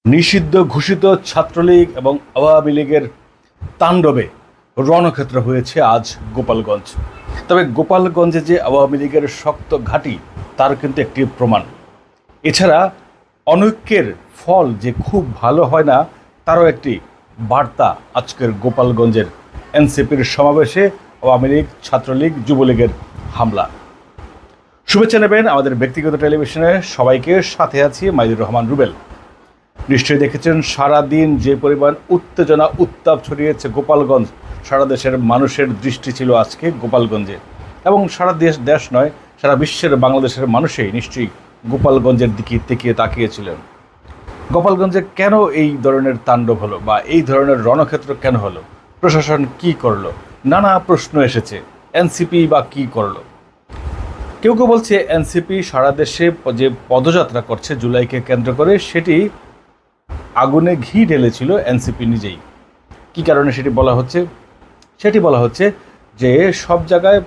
নিষিদ্ধ ঘোষিত ছাত্রলীগ এবং আওয়ামী লীগের তাণ্ডবে রণক্ষেত্র হয়েছে আজ গোপালগঞ্জ। তবে গোপালগঞ্জে যে আওয়ামী লীগের শক্ত ঘাঁটি তার কিন্তু একটি প্রমাণ। এছাড়া অনৈক্যের ফল যে খুব ভালো হয় না তারও একটি বার্তা আজকের গোপালগঞ্জের এনসিপির সমাবেশে আওয়ামী লীগ, ছাত্রলীগ, যুবলীগের হামলা। শুভেচ্ছা নেবেন আমাদের ব্যক্তিগত টেলিভিশনে। সবাইকে সাথে আছি মাইদুর রহমান রুবেল। নিশ্চয়ই দেখেছেন সারাদিন যে পরিমাণ উত্তেজনা উত্তাপ ছড়িয়েছে গোপালগঞ্জ। সারা দেশের মানুষের দৃষ্টি ছিল আজকে গোপালগঞ্জে, এবং সারা দেশ নয়, সারা বিশ্বের বাংলাদেশের মানুষই নিশ্চয়ই গোপালগঞ্জের দিকে তাকিয়েছিলেন। গোপালগঞ্জে কেন এই ধরনের তাণ্ডব হলো বা এই ধরনের রণক্ষেত্র কেন হলো, প্রশাসন কি করলো, নানা প্রশ্ন এসেছে। এনসিপি বা কি করলো? কেউ কেউ বলছে এনসিপি সারা দেশে যে পদযাত্রা করছে জুলাইকে কেন্দ্র করে, সেটি আগুনে ঘি ঢেলেছিল এনসিপি নিজেই। কি কারণে সেটি বলা হচ্ছে যে সব জায়গায়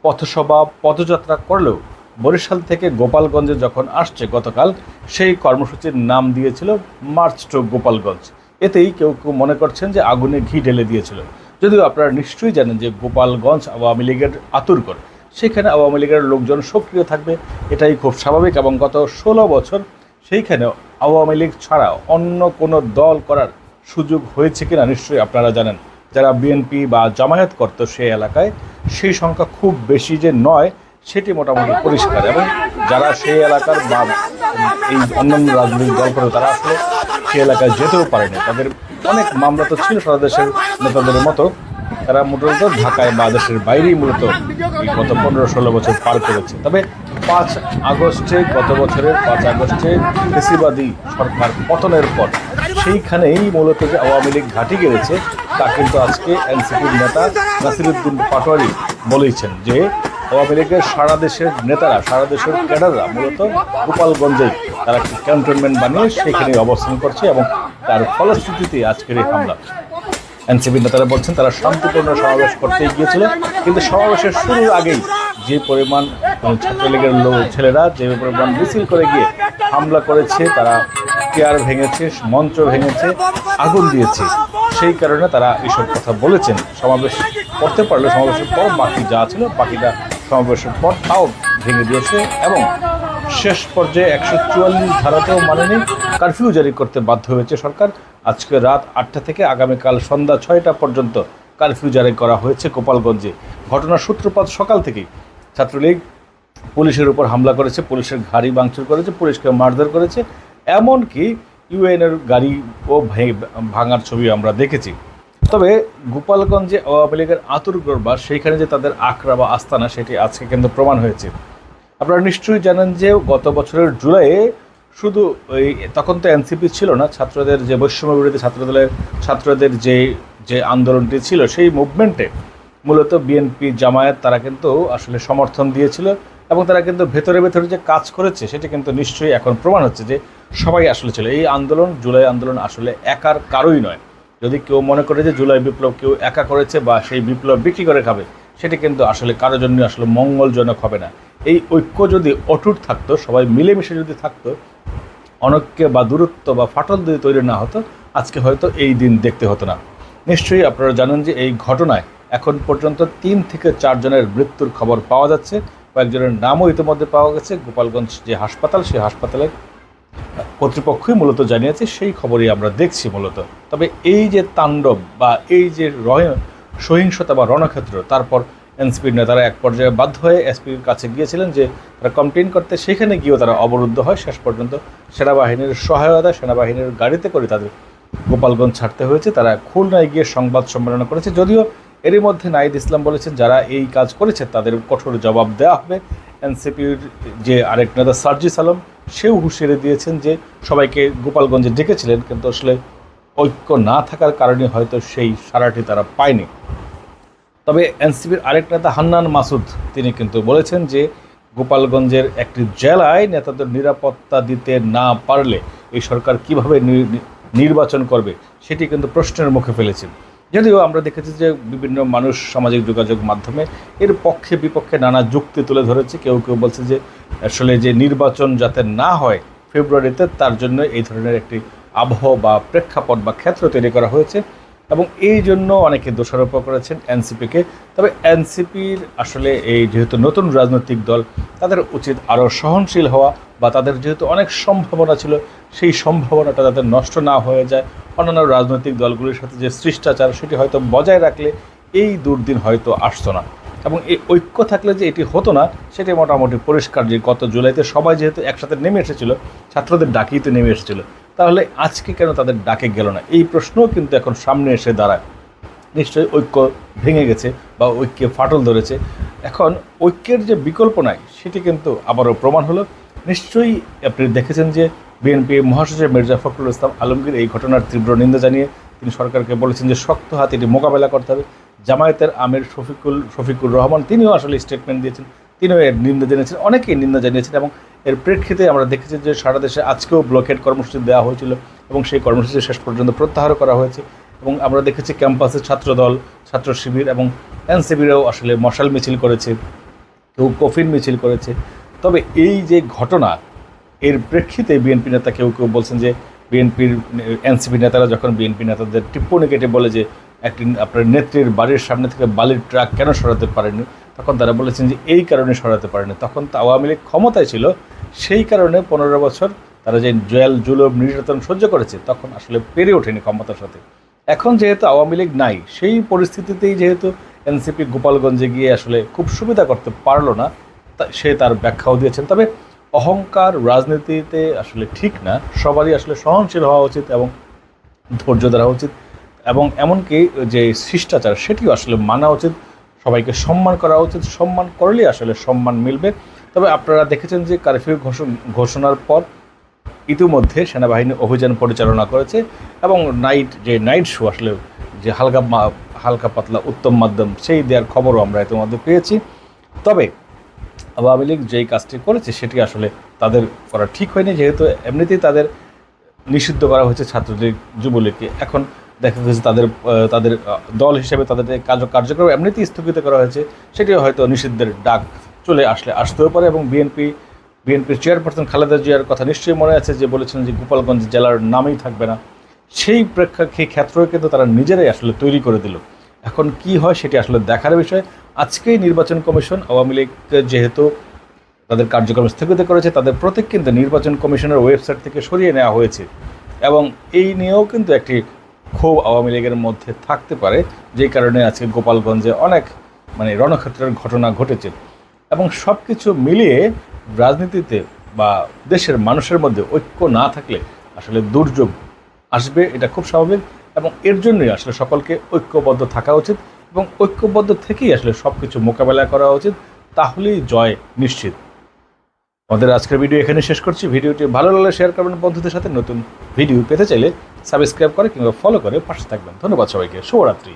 পথসভা পদযাত্রা করলেও বরিশাল থেকে গোপালগঞ্জে যখন আসছে গতকাল, সেই কর্মসূচির নাম দিয়েছিল মার্চ টু গোপালগঞ্জ। এতেই কেউ কেউ মনে করছেন যে আগুনে ঘি ঢেলে দিয়েছিল। যদিও আপনারা নিশ্চয়ই জানেন যে গোপালগঞ্জ আওয়ামী লীগের আতুরঘর, সেখানে আওয়ামী লীগের লোকজন সক্রিয় থাকবে, এটাই খুব স্বাভাবিক। এবং গত 16 বছর সেইখানে আওয়ামী লীগ ছাড়া অন্য কোনো দল করার সুযোগ হয়েছে কিনা নিশ্চয়ই আপনারা জানেন। যারা বিএনপি বা জামায়াত করতো সেই এলাকায় সেই সংখ্যা খুব বেশি যে নয় সেটি মোটামুটি পরিষ্কার। এবং যারা সেই এলাকার বা এই অন্যান্য রাজনৈতিক দল করে তারা আসলে সেই এলাকায় যেতেও পারেনি। তাদের অনেক মামলা তো ছিল সারা দেশের নেতাদের মতো, তারা মূলত ঢাকায় বা দেশের বাইরেই মূলত এই গত 15-16 বছর পার করেছে। তবে 5 আগস্টে, গত বছরের 5 আগস্টে ফেসিবাদী সরকার পতনের পর সেইখানেই মূলত যে আওয়ামী লীগ ঘাঁটি গেড়েছে তা কিন্তু আজকে এনসিপির নেতা নাসিরউদ্দিন পাটোয়ারি বলেছেন যে আওয়ামী লীগের সারা দেশের নেতারা, সারা দেশের ক্যাডাররা মূলত গোপালগঞ্জেই তারা একটি ক্যান্টনমেন্ট বানিয়ে সেখানেই অবস্থান করছে, এবং তার ফলশ্রুতিতে আজকের এই হামলা। এনসিপি নেতারা বলছেন তারা শান্তিপূর্ণ সমাবেশ করতে গিয়েছিল, কিন্তু সমাবেশের শুরুর আগেই যে পরিমাণ ছাত্রলীগের ছেলেরা যে পরিমাণ মিছিল করে গিয়ে হামলা করেছে, তারা চেয়ার ভেঙেছে, মঞ্চ ভেঙেছে, আগুন দিয়েছে, সেই কারণে তারা এইসব কথা বলেছেন। সমাবেশ করতে পারলে সমাবেশের পর বাকি যা ছিল বাকিটা সমাবেশের পর তাও ভেঙে দিয়েছে, এবং শেষ পর্যায়ে 144 ধারাতেও মানেনি, কারফিউ জারি করতে বাধ্য হয়েছে সরকার। আজকে রাত 8টা থেকে আগামীকাল সন্ধ্যা 6টা পর্যন্ত কারফিউ জারি করা হয়েছে গোপালগঞ্জে। ঘটনার সূত্রপাত সকাল থেকেই ছাত্রলীগ পুলিশের উপর হামলা করেছে, পুলিশের গাড়ি ভাঙচুর করেছে, পুলিশকে মারধর করেছে, এমনকি ইউএনের গাড়িও ভাঙার ছবি আমরা দেখেছি। তবে গোপালগঞ্জে আওয়ামী লীগের আতুরঘর বা সেইখানে যে তাদের আখড়া বা আস্তানা, সেটি আজকে কিন্তু প্রমাণ হয়েছে। আপনারা নিশ্চয়ই জানেন যে গত বছরের জুলাইয়ে শুধু তখন তো এনসিপি ছিল না, ছাত্রদের যে বৈষম্য বিরোধী ছাত্রদের যে আন্দোলনটি ছিল সেই মুভমেন্টে মূলত বিএনপি, জামায়াত তারা কিন্তু আসলে সমর্থন দিয়েছিল, এবং তারা কিন্তু ভেতরে যে কাজ করেছে সেটি কিন্তু নিশ্চয়ই এখন প্রমাণ হচ্ছে যে সবাই আসলে ছিল। এই আন্দোলন, জুলাই আন্দোলন আসলে একার কারোই নয়। যদি কেউ মনে করে যে জুলাই বিপ্লব কেউ একা করেছে বা সেই বিপ্লব বিক্রি করে খাবে, সেটি কিন্তু আসলে কারোর জন্য আসলে মঙ্গলজনক হবে না। এই ঐক্য যদি অটুট থাকতো, সবাই মিলেমিশে যদি থাকতো, অনৈক্য বা দূরত্ব বা ফাটল যদি তৈরি না হতো, আজকে হয়তো এই দিন দেখতে হতো না। নিশ্চয়ই আপনারা জানেন যে এই ঘটনায় এখন পর্যন্ত 3 থেকে 4 জনের মৃত্যুর খবর পাওয়া যাচ্ছে, কয়েকজনের নামও ইতিমধ্যে পাওয়া গেছে। গোপালগঞ্জ যে হাসপাতাল, সেই হাসপাতালের কর্তৃপক্ষই মূলত জানিয়েছে, সেই খবরই আমরা দেখছি মূলত। তবে এই যে তাণ্ডব বা এই যে সহিংসতা বা রণক্ষেত্র, তারপর এনসিপির নেতারা এক পর্যায়ে বাধ্য হয়ে এসপির কাছে গিয়েছিলেন যে তারা কমপ্লেন করতে, সেখানে গিয়েও তারা অবরুদ্ধ হয়। শেষ পর্যন্ত সেনাবাহিনীর সহায়তা, সেনাবাহিনীর গাড়িতে করে তাদের গোপালগঞ্জ ছাড়তে হয়েছে। তারা খুলনায় গিয়ে সংবাদ সম্মেলন করেছে, যদিও এরই মধ্যে নাহিদ ইসলাম বলেছেন যারা এই কাজ করেছে তাদের কঠোর জবাব দেওয়া হবে। এনসিপির যে আরেক নেতা সার্জিস আলম, সেও হুঁশিয়ারি দিয়েছেন যে সবাইকে গোপালগঞ্জে ডেকেছিলেন, কিন্তু আসলে ঐক্য না থাকার কারণে হয়তো সেই সাড়াটি তারা পায়নি। তবে এনসিপির আরেক নেতা হান্নান মাসুদ তিনি কিন্তু বলেছেন যে গোপালগঞ্জের একটি জেলায় নেতাদের নিরাপত্তা দিতে না পারলে এই সরকার কিভাবে নির্বাচন করবে সেটি কিন্তু প্রশ্নের মুখে ফেলেছেন। যদিও আমরা দেখেছি যে বিভিন্ন মানুষ সামাজিক যোগাযোগ মাধ্যমে এর পক্ষে বিপক্ষে নানা যুক্তি তুলে ধরেছে। কেউ বলছে যে আসলে যে নির্বাচন যাতে না হয় ফেব্রুয়ারিতে, তার জন্য এই ধরনের একটি আবহ বা প্রেক্ষাপট বা ক্ষেত্র তৈরি করা হয়েছে এবং এই জন্য অনেকে দোষারোপ করেছেন এনসিপিকে। তবে এনসিপির আসলে এই যেহেতু নতুন রাজনৈতিক দল, তাদের উচিত আরও সহনশীল হওয়া, বা তাদের যেহেতু অনেক সম্ভাবনা ছিল সেই সম্ভাবনাটা যাতে নষ্ট না হয়ে যায়, অন্যান্য রাজনৈতিক দলগুলির সাথে যে শিষ্টাচার সেটি হয়তো বজায় রাখলে এই দুর্দিন হয়তো আসতো না। এবং এই ঐক্য থাকলে যে এটি হতো না সেটি মোটামুটি পরিষ্কার, যে গত জুলাইতে সবাই যেহেতু একসাথে নেমে এসেছিল, ছাত্রদের ডাকেই তো নেমে এসেছিল, তাহলে আজকে কেন তাদের ডাকে গেল না, এই প্রশ্নও কিন্তু এখন সামনে এসে দাঁড়ায়। নিশ্চয়ই ঐক্য ভেঙে গেছে বা ঐক্যে ফাটল ধরেছে। এখন ঐক্যের যে বিকল্প নাই সেটি কিন্তু আবারও প্রমাণ হলো। নিশ্চয়ই আপনি দেখেছেন যে বিএনপি মহাসচিব মির্জা ফখরুল ইসলাম আলমগীর এই ঘটনার তীব্র নিন্দা জানিয়ে তিনি সরকারকে বলেছেন যে শক্ত হাতে এটি মোকাবেলা করতে হবে। জামায়াতের আমির শফিকুর রহমান তিনিও আসলে স্টেটমেন্ট দিয়েছেন, তিনিও এর নিন্দা জানিয়েছেন, অনেকেই নিন্দা জানিয়েছেন। এবং এর প্রেক্ষিতে আমরা দেখেছি যে সারা দেশে আজকেও ব্লকেড কর্মসূচি দেওয়া হয়েছিল এবং সেই কর্মসূচি শেষ পর্যন্ত প্রত্যাহার করা হয়েছে। এবং আমরা দেখেছি ক্যাম্পাসে ছাত্রদল, ছাত্র শিবির এবং এনসিবিরাও আসলে মশাল মিছিল করেছে, কেউ কফিন মিছিল করেছে। তবে এই যে ঘটনা, এর প্রেক্ষিতে বিএনপি নেতা কেউ কেউ বলছেন যে বিএনপির এনসিপি নেতারা যখন বিএনপি নেতাদের টিপ্পনি কেটে বলে যে একটি আপনার নেত্রীর বাড়ির সামনে থেকে বালির ট্রাক কেন সরাতে পারেনি, তখন তারা বলেছেন যে এই কারণে সরাতে পারেনি, তখন তো আওয়ামী লীগ ক্ষমতায় ছিল, সেই কারণে 15 বছর তারা যে জেল জুলুম নির্যাতন সহ্য করেছে তখন আসলে পেরে ওঠেনি ক্ষমতার সাথে। এখন যেহেতু আওয়ামী লীগ নাই, সেই পরিস্থিতিতেই যেহেতু এনসিপি গোপালগঞ্জে গিয়ে আসলে খুব সুবিধা করতে পারলো না, সে তার ব্যাখ্যাও দিয়েছেন। তবে অহংকার রাজনীতিতে আসলে ঠিক না, সবারই আসলে সহনশীল হওয়া উচিত এবং ধৈর্য ধরা উচিত, এবং এমনকি যে শিষ্টাচার সেটিও আসলে মানা উচিত, সবাইকে সম্মান করা উচিত, সম্মান করলেই আসলে সম্মান মিলবে। তবে আপনারা দেখেছেন যে কারফিউ ঘোষণার পর ইতিমধ্যে সেনাবাহিনী অভিযান পরিচালনা করেছে এবং নাইট শো আসলে যে হালকা পাতলা উত্তম মাধ্যম সেই দেওয়ার খবরও আমরা ইতিমধ্যে পেয়েছি। তবে আওয়ামী লীগ যেই কাজটি করেছে সেটি আসলে তাদের করা ঠিক হয়নি, যেহেতু এমনিতেই তাদের নিষিদ্ধ করা হয়েছে ছাত্রলীগ যুবলীগকে। এখন দেখা গেছে তাদের তাদের দল হিসেবে তাদের কার্যক্রম এমনিতেই স্থগিত করা হয়েছে, সেটিও হয়তো নিষিদ্ধের ডাক আসতেও পারে। এবং বিএনপির চেয়ারপারসন খালেদা জিয়ার কথা নিশ্চয়ই মনে আছে, যে বলেছেন যে গোপালগঞ্জ জেলার নামেই থাকবে না। সেই ক্ষেত্রেও কিন্তু তারা নিজেরাই আসলে তৈরি করে দিল। এখন কি হয় সেটি আসলে দেখার বিষয়। আজকেই নির্বাচন কমিশন আওয়ামী লীগ যেহেতু তাদের কার্যক্রম স্থগিত করেছে, তাদের প্রতীক কিন্তু নির্বাচন কমিশনের ওয়েবসাইট থেকে সরিয়ে নেওয়া হয়েছে। এবং এই নিয়েও কিন্তু একটি ক্ষোভ আওয়ামী লীগের মধ্যে থাকতে পারে, যেই কারণে আজকে গোপালগঞ্জে অনেক রণক্ষেত্রের ঘটনা ঘটেছে। এবং সব কিছু মিলিয়ে রাজনীতিতে বা দেশের মানুষের মধ্যে ঐক্য না থাকলে আসলে দুর্যোগ আসবে, এটা খুব স্বাভাবিক। এবং এর জন্যই আসলে সকলকে ঐক্যবদ্ধ থাকা উচিত এবং ঐক্যবদ্ধ থেকেই আসলে সব কিছু মোকাবেলা করা উচিত, তাহলেই জয় নিশ্চিত। আমাদের আজকের ভিডিও এখানে শেষ করছি। ভিডিওটি ভালো লাগলে শেয়ার করবেন বন্ধুদের সাথে। নতুন ভিডিও পেতে চাইলে সাবস্ক্রাইব করে কিংবা ফলো করে পাশে থাকবেন। ধন্যবাদ সবাইকে, শুভরাত্রি।